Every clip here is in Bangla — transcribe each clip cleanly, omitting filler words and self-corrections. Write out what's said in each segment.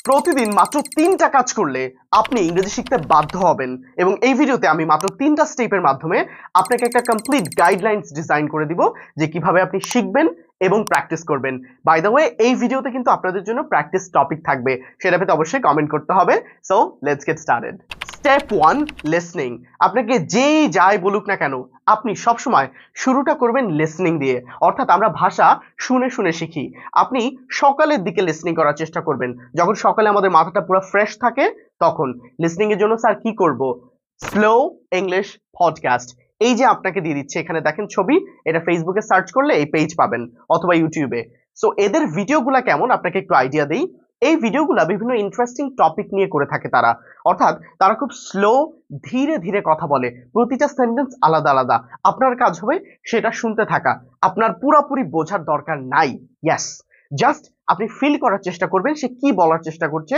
প্রতিদিন মাত্র 3টা কাজ করলে আপনি ইংরেজি শিখতে বাধ্য হবেন এবং এই ভিডিওতে আমি মাত্র 3টা স্টেপের মাধ্যমে আপনাকে একটা কমপ্লিট গাইডলাইনস ডিজাইন করে দিব যে কিভাবে আপনি শিখবেন এবং প্র্যাকটিস করবেন। বাই দ্য ওয়ে, এই ভিডিওতে কিন্তু আপনাদের জন্য প্র্যাকটিস টপিক থাকবে, সেটা পেতে অবশ্যই কমেন্ট করতে হবে। So let's get started. Step 1, listening. আপনাকে যেই যাই বলুক না কেন, আপনি সবসময় শুরুটা করবেন লিসনিং দিয়ে। অর্থাৎ আমরা ভাষা শুনে শুনে শিখি। আপনি সকালের দিকে লিসনিং করার চেষ্টা করবেন, যখন সকালে আমাদের মাথাটা পুরো ফ্রেশ থাকে তখন। লিসনিং এর জন্য স্যার কি করব? Slow English podcast. এই যে আপনাকে দিয়ে দিচ্ছে, এখানে দেখেন ছবি, এটা ফেসবুকে সার্চ করলে এই পেজ পাবেন অথবা ইউটিউবে। সো এদের ভিডিওগুলা কেমন আপনাকে একটু আইডিয়া দেই। এই ভিডিওগুলা বিভিন্ন ইন্টারেস্টিং টপিক নিয়ে করে থাকে তারা। অর্থাৎ তারা খুব স্লো, ধীরে ধীরে কথা বলে, প্রতিটা সেন্টেন্স আলাদা আলাদা। আপনার কাজ হবে সেটা শুনতে থাকা, আপনার পুরোপুরি বোঝার দরকার নাই। ইয়েস, জাস্ট আপনি ফিল করার চেষ্টা করবেন সে কি বলার চেষ্টা করছে,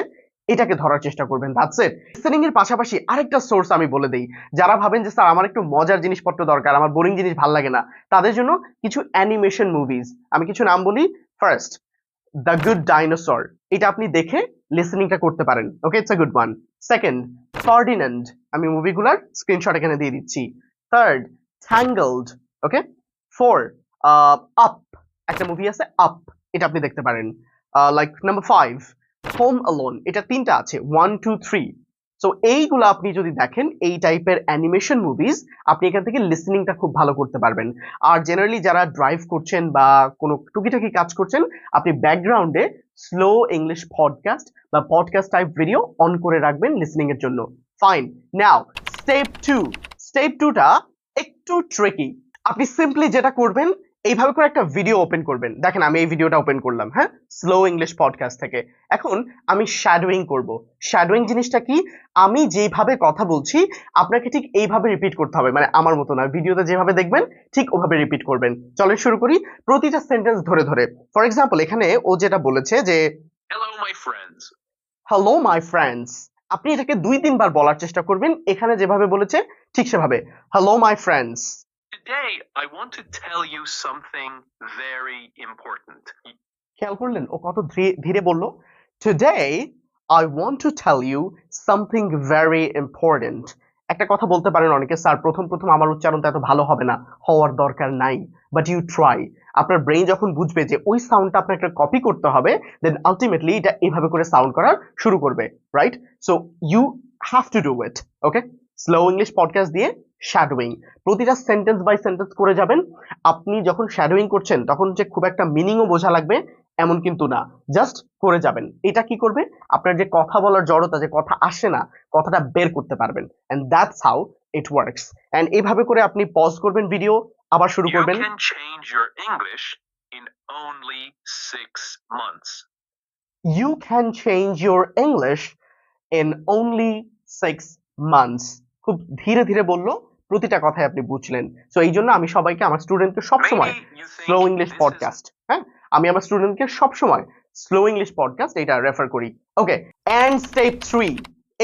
এটাকে ধরার চেষ্টা করবেন। That's it. লিসেনিং এর পাশাপাশি আরেকটা সোর্স আমি বলে দেই, যারা ভাবেন যে স্যার আমার একটু মজার জিনিসপত্র দরকার, আমার বোরিং জিনিস ভালো লাগে না, তাদের জন্য কিছু অ্যানিমেশন মুভিজ। আমি কিছু নাম বলি। First, the good dinosaur. এটা আপনি দেখে লিসেনিংটা করতে পারেন। Okay, it's a good one. Second, Ferdinand. আমি মুভিগুলোর স্ক্রিনশট এখানে দিয়ে দিচ্ছি। Third, Tangled. Okay. Four, Up. একটা মুভি আছে আপ, এটা আপনি দেখতে পারেন। Like number 5, home alone. এটা 3টা আছে, 1 2 3। সো এইগুলো আপনি যদি দেখেন, এই টাইপের অ্যানিমেশন মুভিজ, আপনি এখান থেকে লিসেনিংটা খুব ভালো করতে পারবেন। আর জেনারেলি যারা ড্রাইভ করছেন বা কোনো টুকিটাকি কাজ করছেন, আপনি ব্যাকগ্রাউন্ডে স্লো ইংলিশ পডকাস্ট বা পডকাস্ট টাইপ ভিডিও অন করে রাখবেন লিসেনিং এর জন্য। ফাইন। নাও স্টেপ 2। স্টেপ 2টা একটু ট্রিকি। আপনি সিম্পলি যেটা করবেন, এইভাবে করে একটা ভিডিও ওপেন করবেন। দেখেন আমি এই ভিডিওটা ওপেন করলাম, হ্যাঁ, স্লো ইংলিশ পডকাস্ট থেকে। এখন আমি শ্যাডোয়িং করব। শ্যাডোয়িং জিনিসটা কি? আমি যেভাবে কথা বলছি আপনাকে ঠিক এইভাবে রিপিট করতে হবে, মানে আমার মতো না, ভিডিওতে যেভাবে দেখবেন ঠিক ওভাবে রিপিট করবেন। চলেন শুরু করি প্রতিটা সেন্টেন্স ধরে ধরে। ফর এক্সাম্পল, এখানে ও যেটা বলেছে যে Hello, my friends. Hello my friends, আপনি এটাকে 2-3 বার বলার চেষ্টা করবেন এখানে যেভাবে বলেছে ঠিক সেভাবে। Hello my friends. Today, I want to tell you something very important. খেয়াল করলেন ও কত ধীরে বলল? Today I want to tell you something very important. একটা কথা বলতে পারেন অনেকে, স্যার প্রথম প্রথম আমার উচ্চারণটা এত ভালো হবে না, হওয়ার দরকার নাই, বাট ইউ ট্রাই। আপনার ব্রেইন যখন বুঝবে যে ওই সাউন্ডটা আপনাকে কপি করতে হবে, দেন আলটিমেটলি এটা এভাবে করে সাউন্ড করা শুরু করবে, right? So you have to do it. Okay, slow English podcast দিয়ে শ্যাডোয়িং, প্রতিটা সেন্টেন্স বাই সেন্টেন্স করে যাবেন। আপনি যখন শ্যাডোয়িং করছেন তখন যে খুব একটা মিনিংও বোঝা লাগবে এমন কিন্তু না, জাস্ট করে যাবেন। এটা কি করবে? আপনার যে কথা বলার জড়তা, যে কথা আসে না, কথাটা বের করতে পারবেন। And that's how it works. And এইভাবে করে আপনি পজ করবেন ভিডিও, আবার শুরু You করবেন। can change your English in only 6 months. You can change your English in only 6 months. খুব ধীরে ধীরে বললো, প্রতিটা কথাই আপনি বুঝলেন। সো এই জন্য আমি সবাইকে, আমার স্টুডেন্টকে সবসময় Maybe you think slow English this podcast, হ্যাঁ, আমি আমার স্টুডেন্টকে সবসময় স্লো ইংলিশ পডকাস্ট এটা রেফার করি। ওকে, এন্ড স্টেপ 3।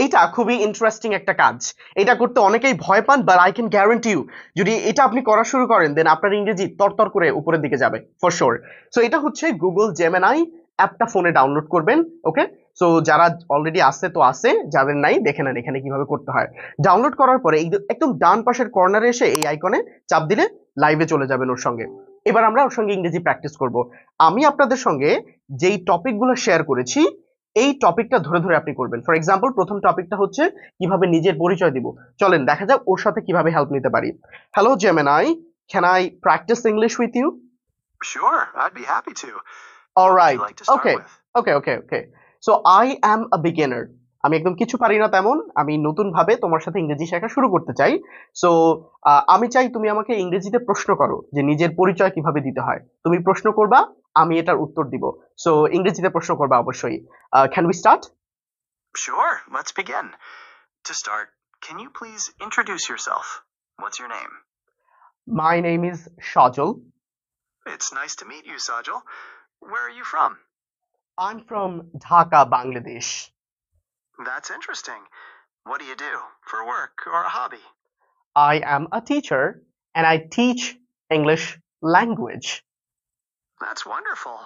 এইটা খুবই ইন্টারেস্টিং একটা কাজ। এটা করতে অনেকেই ভয় পান, but I can guarantee you, যদি এটা আপনি করা শুরু করেন দেন আপনার ইংরেজি তরতর করে উপরের দিকে যাবে ফর শিওর। সো এটা হচ্ছে গুগল জেমিনাই অ্যাপটা ফোনে ডাউনলোড করবেন। ওকে, সো যারা অলরেডি আছে তো আছে, যাদের নাই দেখে নেন এখানে কিভাবে করতে হয়। ডাউনলোড করার পরে একদম ডান পাশের কর্নারে এসে এই আইকনে চাপ দিলে লাইভে চলে যাবেন ওর সঙ্গে। এবার আমরা ওর সঙ্গে ইংরেজি প্র্যাকটিস করব। আমি আপনাদের সঙ্গে যেই টপিকগুলো শেয়ার করেছি, এই টপিকটা ধরে ধরে আপনি করবেন। ফর এক্সাম্পল, প্রথম টপিকটা হচ্ছে কিভাবে নিজের পরিচয় দিব। চলেন দেখা যাক ওর সাথে কিভাবে হেল্প নিতে পারি। Hello Gemini, can I practise English with you? Sure, I'd be happy to. Alright, Like to start okay with? Okay okay okay. So I am a beginner. আমি একদম কিছু পারি না তেমন, আমি নতুন ভাবে তোমার সাথে ইংরেজি শেখা শুরু করতে চাই। সো আমি চাই তুমি আমাকে ইংরেজিতে প্রশ্ন করো যে নিজের পরিচয় কিভাবে দিতে হয়। তুমি প্রশ্ন করবা, আমি এটার উত্তর দিব। সো ইংরেজিতে প্রশ্ন করবা অবশ্যই। Can we start? Sure, let's begin. To start, can you please introduce yourself? What's your name? My name is Sajal. It's nice to meet you, Sajal. Where are you from? I am from Dhaka, Bangladesh. That's interesting. What do you do for work or a hobby? I am a teacher and I teach English language. That's wonderful.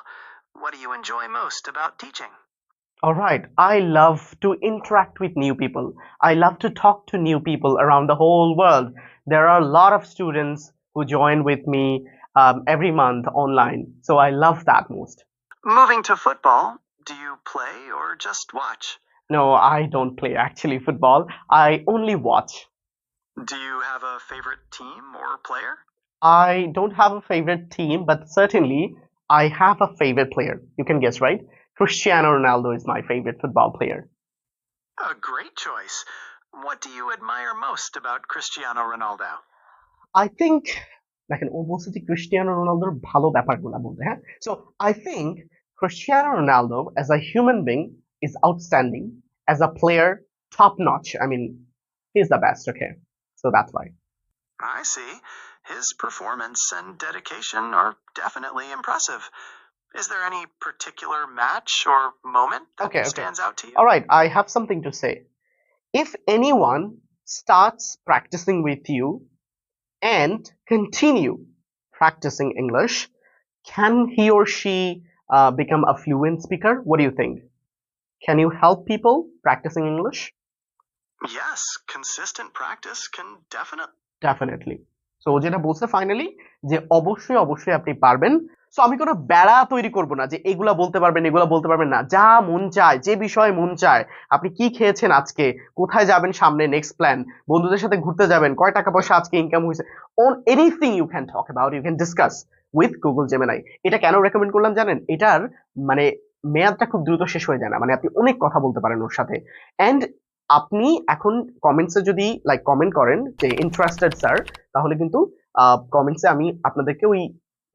What do you enjoy most about teaching? All right, I love to interact with new people. I love to talk to new people around the whole world. There are a lot of students who join with me every month online, so I love that most. Moving to football, do you play or just watch? No, I don't play actually football. I only watch. Do you have a favorite team or player? I don't have a favorite team, but certainly I have a favorite player. You can guess, right? Cristiano Ronaldo is my favorite football player. A great choice. What do you admire most about Cristiano Ronaldo? I think দেখেন ও বলছে যে ক্রিস্টিয়ানো রোনালদোর ভালো ব্যাপারগুলো বলতে হ্যাঁ so I think Cristiano Ronaldo as a human being is outstanding as a player top notch I mean he is the best okay so that's why I see. His performance and dedication are definitely impressive. Is there any particular match or moment that Okay. stands out to you? All right, I have something to say. If anyone starts practicing with you and continue practicing English, can he or she become a fluent speaker? What do you think? Can you help people practicing English? Yes, consistent practice can Definitely. So যেটা বলছে ফাইনালি যে অবশ্যই অবশ্যই আপনি পারবেন। সো আমি কোনো বেড়া তৈরি করব না যে এগুলা বলতে পারবেন এগুলা বলতে পারবেন না, যা মন চায় যে বিষয়ে মন চায়, আপনি কি খেয়েছেন আজকে, কোথায় যাবেন সামনে, নেক্সট প্ল্যান, বন্ধুদের সাথে ঘুরতে যাবেন, কয় টাকা পয়সা আজকে ইনকাম হয়েছে, on anything you can talk about, you can discuss with Google Gemini. এটা কেন রেকমেন্ড করলাম জানেন? এটার মানে মেয়াদটা খুব দ্রুত শেষ হয়ে যায় না, মানে আপনি অনেক কথা বলতে পারেন ওর সাথে। এন্ড আপনি এখন কমেন্টসে যদি লাইক কমেন্ট করেন যে ইন্টারেস্টেড স্যার, তাহলে কিন্তু কমেন্টসে আমি আপনাদেরকে ওই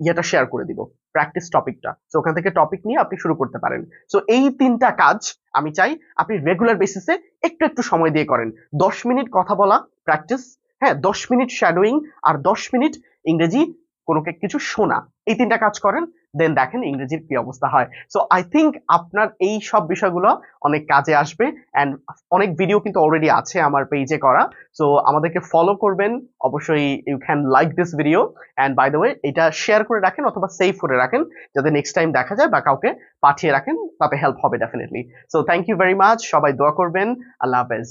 ইয়েটা শেয়ার করে দিব, প্র্যাকটিস টপিকটা। তো ওখান থেকে টপিক নিয়ে আপনি শুরু করতে পারেন। সো এই তিনটা কাজ আমি চাই আপনি রেগুলার বেসিসে একটু একটু সময় দিয়ে করেন। 10 মিনিট কথা বলা প্র্যাকটিস, হ্যাঁ 10 মিনিট শ্যাডোয়িং, আর 10 মিনিট ইংরেজি কোনো কিছু শোনা, এই তিনটা কাজ করেন, দেন দেখেন ইংরেজির কি অবস্থা হয়। সো আই থিঙ্ক আপনার এই সব বিষয়গুলো অনেক কাজে আসবে। অ্যান্ড অনেক ভিডিও কিন্তু অলরেডি আছে আমার পেজে করা, সো আমাদেরকে ফলো করবেন অবশ্যই। You can like this video and by the way এটা শেয়ার করে রাখেন অথবা সেভ করে রাখেন যাতে নেক্সট টাইম দেখা যায়, বা কাউকে পাঠিয়ে রাখেন, তাতে হেল্প হবে definitely. So thank you very much, সবাই দোয়া করবেন। আল্লাহ হাফেজ।